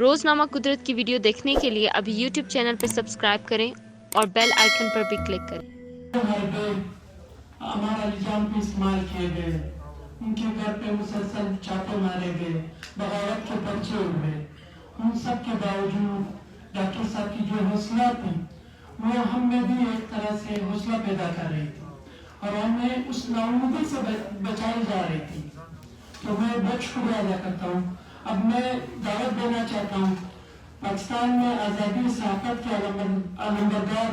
روزنامہ قدرت کی ویڈیو دیکھنے کے لیے ابھی یوٹیوب چینل پر سبسکرائب کریں اور بیل آئیکن پر بھی کلک کریں۔ ہمارا الزام بھی استعمال کیے گئے، ان کے گھر پہ مسلسل چاٹے مارے گئے، بغاوت کے پرچے ہوئے۔ ان سب کے باوجود ڈاکٹر صاحب کی جو حوصلہ تھی وہ ہم میں بھی ایک طرح سے حوصلہ پیدا کر رہی تھی اور ہمیں اس ناامیدی سے بچائی جا رہی تھی۔ تو میں بہت شکریہ ادا کرتا ہوں۔ اب میں دعوت دینا چاہتا ہوں پاکستان میں آزادی صحافت کے علمبردار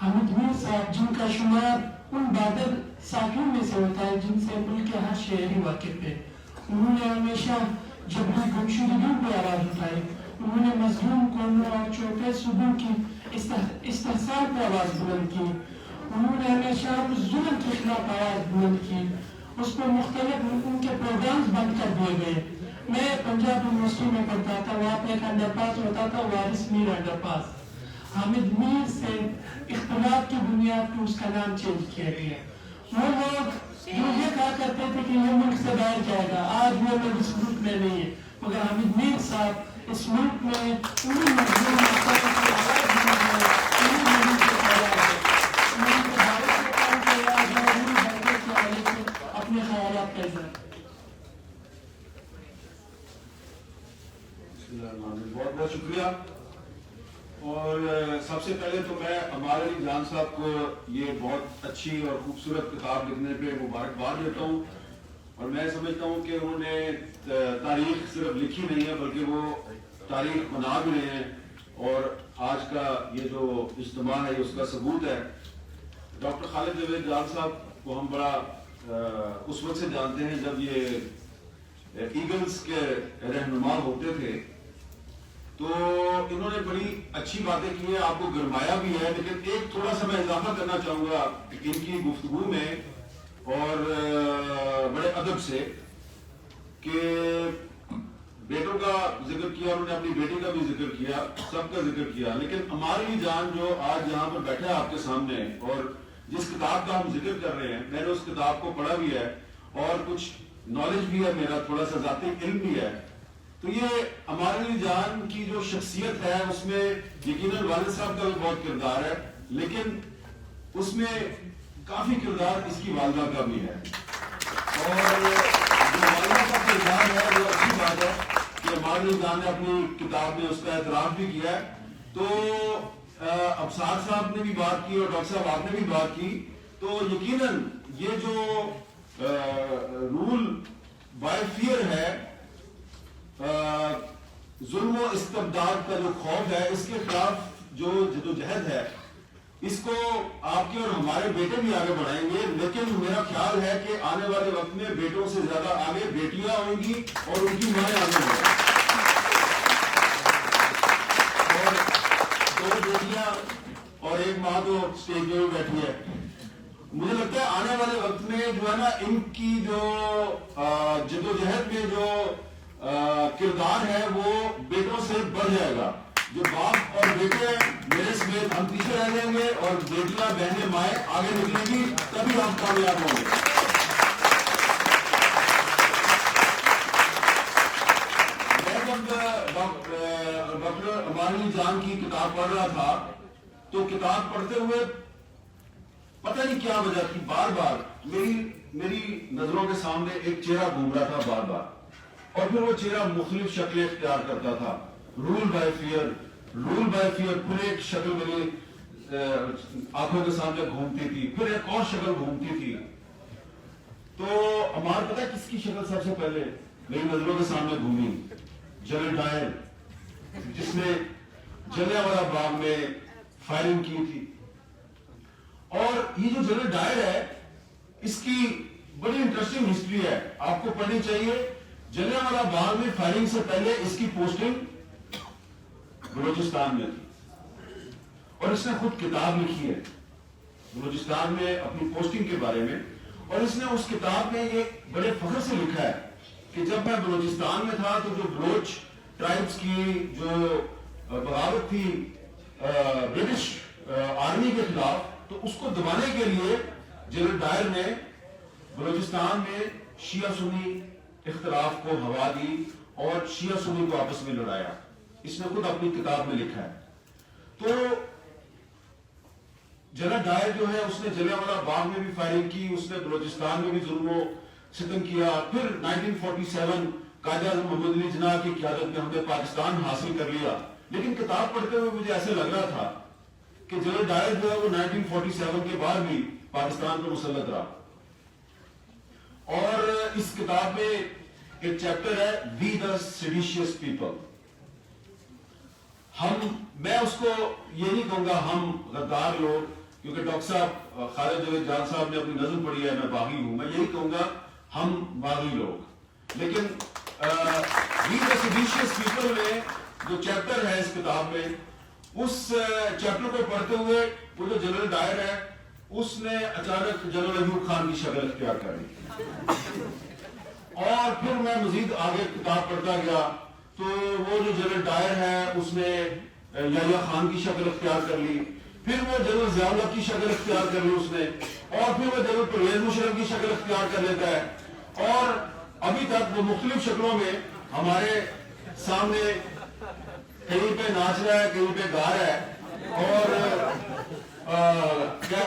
حامد میر صاحب، جن کا شمار ان بہادر صحافیوں میں سے ہوتا ہے جن سے ملک کے ہر شہری واقف ہے۔ انہوں نے ہمیشہ جبری گمشدگیوں پہ آواز اٹھائی، انہوں نے مظلوم قوموں اور چھوٹے صوبوں کی استحصال پہ آواز بلند کی، انہوں نے ہمیشہ اس ظلم کے خلاف آواز بلند کی، اس میں مختلف ان کے پروگرامز بند کر دیے گئے۔ میں پنجاب یونیورسٹی میں پڑھتا تھا، وہاں پہ ایک انڈر پاس ہوتا تھا، وارث میر انڈر پاس۔ حامد میر سے اختلاف کی بنیاد پر اس کا نام چینج کیا گیا۔ وہ لوگ جو یہ کہا کرتے تھے کہ یہ ملک سے باہر جائے گا، آج وہ لوگ اس ملک میں نہیں ہے، مگر حامد میر صاحب اس ملک میں انہیں مظلوم مسائل کی آواز بنی ہے، انہیں ملک کے خیالات ہے، انہیں کے بارے سے کام کیا ہے، انہیں بڑھتے کے حوالے سے اپنے خیالات کا اظہار۔ بہت بہت شکریہ۔ اور سب سے پہلے تو میں عمار علی جان صاحب کو یہ بہت اچھی اور خوبصورت کتاب لکھنے پہ مبارکباد دیتا ہوں، اور میں سمجھتا ہوں کہ انہوں نے تاریخ صرف لکھی نہیں ہے بلکہ وہ تاریخ بنا بھی رہے ہیں، اور آج کا یہ جو اجتماع ہے یہ اس کا ثبوت ہے۔ ڈاکٹر خالد جاوید جان صاحب کو ہم بڑا اس وقت سے جانتے ہیں جب یہ ایگلز کے رہنما ہوتے تھے، تو انہوں نے بڑی اچھی باتیں کی ہیں، آپ کو گرمایا بھی ہے، لیکن ایک تھوڑا سا میں اضافہ کرنا چاہوں گا ان کی گفتگو میں اور بڑے ادب سے، کہ بیٹوں کا ذکر کیا، انہوں نے اپنی بیٹی کا بھی ذکر کیا، سب کا ذکر کیا، لیکن عمار علی جان جو آج یہاں پر بیٹھا ہے آپ کے سامنے اور جس کتاب کا ہم ذکر کر رہے ہیں، میں نے اس کتاب کو پڑھا بھی ہے اور کچھ نالج بھی ہے، میرا تھوڑا سا ذاتی علم بھی ہے، تو یہ عمار علی جان کی جو شخصیت ہے اس میں یقیناً والد صاحب کا بھی بہت کردار ہے، لیکن اس میں کافی کردار اس کی والدہ کا بھی ہے، اور جو والدہ کا کردار ہے وہ اچھی بات ہے کہ عمار علی جان نے اپنی کتاب میں اس کا اعتراف بھی کیا ہے۔ تو ابصار صاحب نے بھی بات کی اور ڈاکٹر صاحب آپ نے بھی بات کی، تو یقیناً یہ جو رول بائی فیئر ہے، ظلم و استبداد کا جو خوف ہے، اس کے خلاف جو جدوجہد ہے، اس کو آپ کے اور ہمارے بیٹے بھی آگے بڑھائیں گے، لیکن میرا خیال ہے کہ آنے والے وقت میں بیٹوں سے زیادہ آگے بیٹیاں ہوں گی اور ان کی مائیں آگے ہوں گی، اور دو بیٹیاں اور ایک ماں تو اسٹیج پہ بیٹھی ہے۔ مجھے لگتا ہے آنے والے وقت میں جو ہے نا، ان کی جو جدوجہد میں جو کردار ہے وہ بیٹوں سے بڑھ جائے گا، جو باپ اور بیٹے میرے سمیت ہم پیچھے رہ جائیں گے اور بیٹیاں بہنیں مائیں آگے نکلیں گی، تبھی ہم کامیاب ہوں گے۔ میں جب ڈاکٹر عمار علی جان کی کتاب پڑھ رہا تھا تو کتاب پڑھتے ہوئے پتہ نہیں کیا وجہ تھی، بار بار میری نظروں کے سامنے ایک چہرہ گھوم رہا تھا بار بار، اور پھر وہ چہرہ مختلف شکلیں اختیار کرتا تھا، رول بائی فیئر، پھر ایک شکل میری آنکھوں کے سامنے گھومتی تھی، پھر ایک اور شکل گھومتی تھی، تو ہمارا پتہ کس کی شکل سب سے پہلے میری نظروں کے سامنے گھومی؟ جنرل ڈائر، جس نے جلیانوالہ باغ میں فائرنگ کی تھی۔ اور یہ جو جنرل ڈائر ہے اس کی بڑی انٹرسٹنگ ہسٹری ہے، آپ کو پڑھنی چاہیے۔ جلیانوالہ باغ میں فائرنگ سے پہلے اس کی پوسٹنگ بلوچستان میں تھی، اور اس نے خود کتاب لکھی ہے بلوچستان میں اپنی پوسٹنگ کے بارے میں، اور اس نے اس کتاب میں یہ بڑے فخر سے لکھا ہے کہ جب میں بلوچستان میں تھا تو جو بلوچ ٹرائبز کی جو بغاوت تھی برٹش آرمی کے خلاف، تو اس کو دبانے کے لیے جنرل ڈائر نے بلوچستان میں شیعہ سنی اختلاف کو ہوا دی اور شیعہ سنی کو آپس میں لڑایا. اس نے خود اپنی کتاب میں لکھا ہے. تو جنرل ڈائر جو ہے اس نے جلیانوالہ باغ میں بھی فائرنگ کی, اس نے بلوچستان میں بھی ظلم و ستم کیا. پھر 1947 قائد اعظم محمد علی جناح کی قیادت میں ہم نے پاکستان حاصل کر لیا. لیکن کتاب پڑھتے ہوئے مجھے ایسے لگ رہا تھا کہ جنرل ڈائر جو ہے وہ 1947 کے بعد بھی پاکستان پر مسلط رہا. اور اس کتاب میں ایک چیپٹر ہے وی دا سیڈیشیس پیپل. میں اس کو یہ نہیں کہوں گا ہم غدار لوگ, کیونکہ ڈاکٹر صاحب خالد جاوید جان صاحب نے اپنی نظم پڑھی ہے میں باغی ہوں, میں یہی کہوں گا ہم باغی لوگ. لیکن وی دا سیڈیشیس پیپل میں جو چیپٹر ہے اس کتاب میں, اس چیپٹر کو پڑھتے ہوئے وہ جو جنرل ڈائر ہے اس نے اچانک جنرل ایوب خان کی شکل اختیار کر لی. اور پھر میں مزید آگے کتاب پڑھتا گیا تو وہ جو جنرل ڈائر ہے اس نے یحییٰ خان کی شکل اختیار کر لی. پھر وہ جنرل ضیاء اللہ کی شکل اختیار کر لی اس نے, اور پھر وہ جنرل پرویز مشرف کی شکل اختیار کر لیتا ہے. اور ابھی تک وہ مختلف شکلوں میں ہمارے سامنے کہیں پہ ناچ رہا ہے, کہیں پہ گا رہا ہے, اور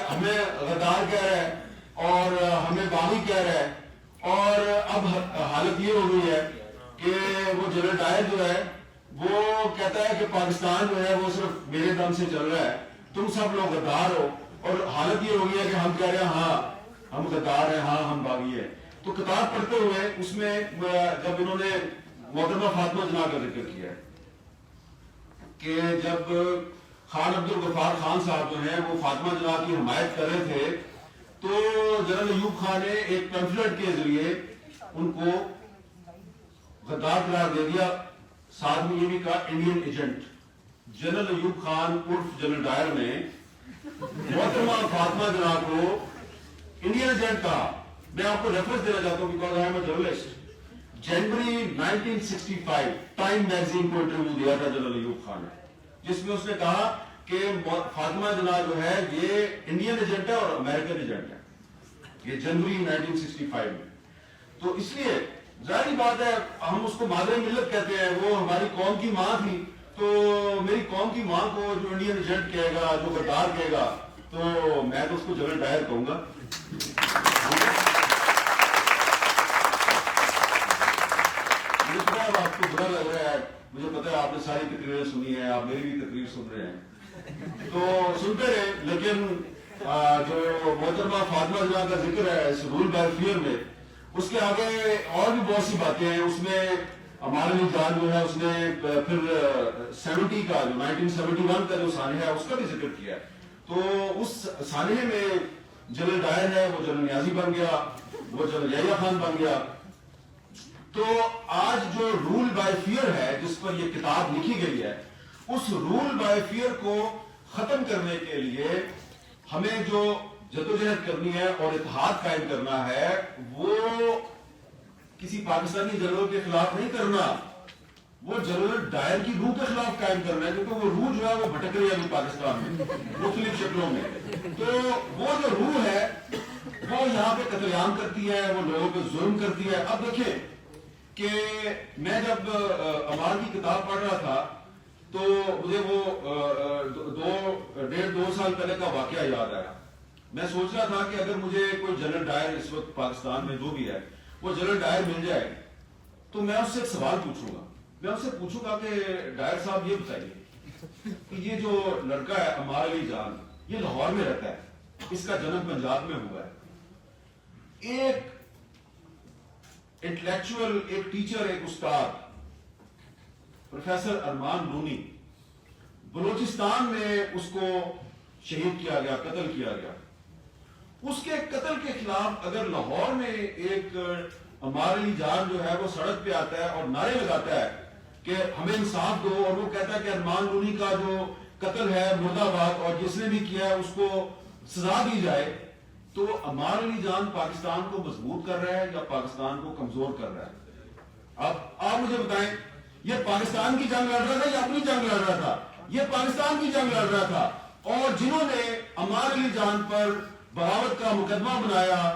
ہمیں غدار کہہ رہا ہے اور ہمیں باغی کہہ رہا ہے. اور اب حالت یہ ہو گئی ہے کہ وہ جنرل ڈائر جو ہے وہ کہتا ہے کہ پاکستان جو ہے وہ صرف میرے دم سے چل رہا ہے, تم سب لوگ غدار ہو. اور حالت یہ ہو گئی ہے کہ ہم کہہ رہے ہیں ہاں ہم غدار ہیں, ہاں ہم باغی ہیں. تو کتاب پڑھتے ہوئے اس میں جب انہوں نے محترمہ فاطمہ جناح کا ذکر کیا ہے کہ جب خان عبد الغفار خان صاحب جو ہیں وہ فاطمہ جناح کی حمایت کر رہے تھے تو جنرل ایوب خان نے ایک پیمفلٹ کے ذریعے ان کو غدار قرار دے دیا. ساتھ میں یہ بھی کہا Indian agent. General Ayub Khan عرف جنرل ڈائر نے محترمہ فاطمہ جناح کو انڈین ایجنٹ کہا. میں آپ کو ریفرنس دینا چاہتا ہوں because I am a journalist. January 1965 time magazine کو انٹرویو دیا تھا جنرل ایوب خان نے, جس میں اس نے کہا کہ فاطمہ جناح جو ہے یہ انڈین ایجنٹ ہے اور امریکن ایجنٹ ہے. یہ جنوری 1965 میں. تو اس لیے ظاہری بات ہے ہم اس کو مادر ملت کہتے ہیں, وہ ہماری قوم کی ماں تھی. تو میری قوم کی ماں کو جو انڈین ایجنٹ کہے گا, جو غدار کہے گا, تو میں تو اس کو جنرل ڈائر کہوں گا. مجھے پتا ہے آپ کو برا لگ رہا ہے, مجھے پتا ہے آپ نے ساری تقریریں سنی ہیں, آپ میری بھی تقریر سن رہے ہیں, تو سنتے رہے. لیکن جو محترمہ فاطمہ جناح کا ذکر ہے اس رول بائی فیئر میں, اس کے آگے اور بھی بہت سی باتیں ہیں. اس میں ہمارے لیے جان جو ہے اس نے پھر 70 کا جو 1971 کا جو سانحہ ہے اس کا بھی ذکر کیا ہے. تو اس سانحے میں جنرل ڈائر ہے وہ جنرل نیازی بن گیا, وہ جنرل یحییٰ خان بن گیا. تو آج جو رول بائی فیئر ہے جس پر یہ کتاب لکھی گئی ہے, اس رول بائی فیئر کو ختم کرنے کے لیے ہمیں جو جدوجہد کرنی ہے اور اتحاد قائم کرنا ہے وہ کسی پاکستانی جنرل کے خلاف نہیں کرنا, وہ جنرل ڈائر کی روح کے خلاف قائم کرنا ہے, کیونکہ وہ روح جو ہے وہ بھٹک رہی ہے ابھی پاکستان میں مختلف شکلوں میں. تو وہ جو روح ہے وہ یہاں پہ قتل عام کرتی ہے, وہ لوگوں پہ ظلم کرتی ہے. اب دیکھیں کہ میں جب عمار کی کتاب پڑھ رہا تھا تو مجھے وہ 1.5-2 سال پہلے کا واقعہ یاد آیا. میں سوچ رہا تھا کہ اگر مجھے کوئی جنرل ڈائر اس وقت پاکستان میں جو بھی ہے وہ جنرل ڈائر مل جائے تو میں اس سے ایک سوال پوچھوں گا. میں اس سے پوچھوں گا کہ ڈائر صاحب یہ بتائیے کہ یہ جو لڑکا ہے عمار علی جان, یہ لاہور میں رہتا ہے, اس کا جنم پنجاب میں ہوا ہے, ایک انٹلیکچوئل, ایک ٹیچر, ایک استاد پروفیسر ارمان لونی, بلوچستان میں اس کو شہید کیا گیا, قتل کیا گیا. اس کے قتل کے خلاف اگر لاہور میں ایک عمار علی جان جو ہے وہ سڑک پہ آتا ہے اور نعرے لگاتا ہے کہ ہمیں انصاف دو, اور وہ کہتا ہے کہ ارمان لونی کا جو قتل ہے مرد آباد اور جس نے بھی کیا ہے اس کو سزا دی جائے, تو عمار علی جان پاکستان کو مضبوط کر رہا ہے یا پاکستان کو کمزور کر رہا ہے؟ اب آپ مجھے بتائیں, یہ پاکستان کی جنگ لڑ رہا تھا یا اپنی جنگ لڑ رہا تھا؟ یہ پاکستان کی جنگ لڑ رہا تھا. اور جنہوں نے عمار علی جان پر بغاوت کا مقدمہ بنایا,